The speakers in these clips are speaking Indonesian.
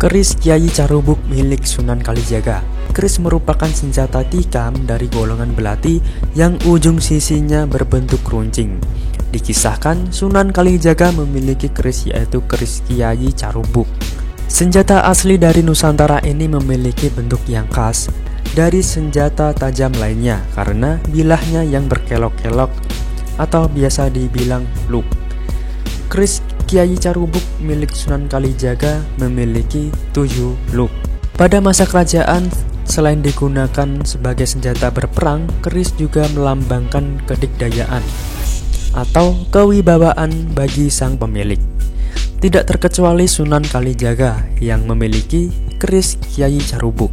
Keris Kyai Carubuk milik Sunan Kalijaga. Keris merupakan senjata tikam dari golongan belati yang ujung sisinya berbentuk runcing. Dikisahkan Sunan Kalijaga memiliki keris yaitu keris Kyai Carubuk. Senjata asli dari Nusantara ini memiliki bentuk yang khas dari senjata tajam lainnya karena bilahnya yang berkelok-kelok atau biasa dibilang loop. Keris Kyai Carubuk milik Sunan Kalijaga memiliki 7 loop. Pada masa kerajaan, selain digunakan sebagai senjata berperang, keris juga melambangkan kedikdayaan atau kewibawaan bagi sang pemilik. Tidak terkecuali Sunan Kalijaga yang memiliki keris Kyai Carubuk.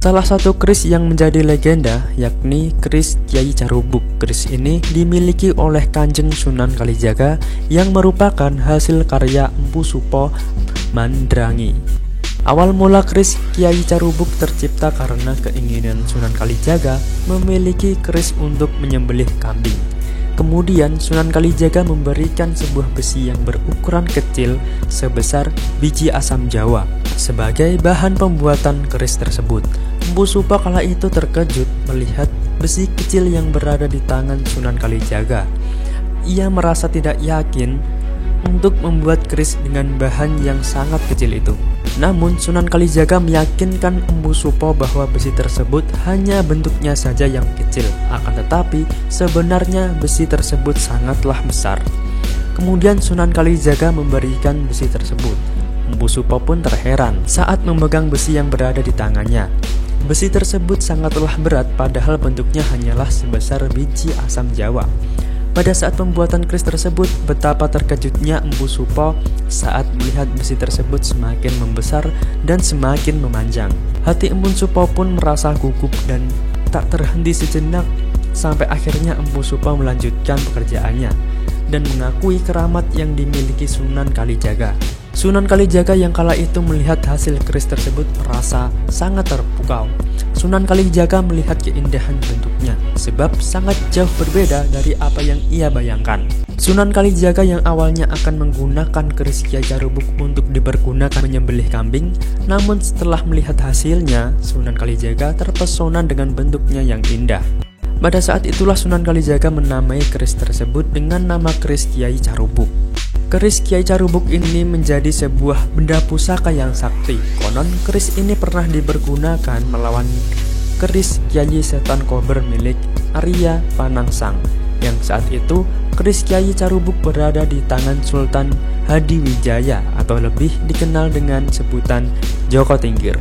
Salah satu keris yang menjadi legenda yakni keris Kyai Carubuk. Keris ini dimiliki oleh Kanjeng Sunan Kalijaga yang merupakan hasil karya Empu Supo Mandrangi. Awal mula keris Kyai Carubuk tercipta karena keinginan Sunan Kalijaga memiliki keris untuk menyembelih kambing. Kemudian Sunan Kalijaga memberikan sebuah besi yang berukuran kecil sebesar biji asam jawa sebagai bahan pembuatan keris tersebut. Empu Supo kala itu terkejut melihat besi kecil yang berada di tangan Sunan Kalijaga. Ia merasa tidak yakin untuk membuat keris dengan bahan yang sangat kecil itu. Namun Sunan Kalijaga meyakinkan Empu Supo bahwa besi tersebut hanya bentuknya saja yang kecil, akan tetapi sebenarnya besi tersebut sangatlah besar. Kemudian Sunan Kalijaga memberikan besi tersebut. Empu Supo pun terheran saat memegang besi yang berada di tangannya. Besi tersebut sangatlah berat padahal bentuknya hanyalah sebesar biji asam jawa. Pada saat pembuatan keris tersebut, betapa terkejutnya Empu Supo saat melihat besi tersebut semakin membesar dan semakin memanjang. Hati Empu Supo pun merasa gugup dan tak terhenti sejenak sampai akhirnya Empu Supo melanjutkan pekerjaannya dan mengakui keramat yang dimiliki Sunan Kalijaga. Sunan Kalijaga yang kala itu melihat hasil keris tersebut merasa sangat terpukau. Sunan Kalijaga melihat keindahan bentuknya, sebab sangat jauh berbeda dari apa yang ia bayangkan. Sunan Kalijaga yang awalnya akan menggunakan keris Kyai Carubuk untuk dipergunakan menyembelih kambing, namun setelah melihat hasilnya, Sunan Kalijaga terpesona dengan bentuknya yang indah. Pada saat itulah Sunan Kalijaga menamai keris tersebut dengan nama keris Kyai Carubuk. Keris Kyai Carubuk ini menjadi sebuah benda pusaka yang sakti. Konon keris ini pernah dipergunakan melawan keris Kyai Setan Kober milik Arya Panangsang, yang saat itu keris Kyai Carubuk berada di tangan Sultan Hadiwijaya atau lebih dikenal dengan sebutan Joko Tingkir.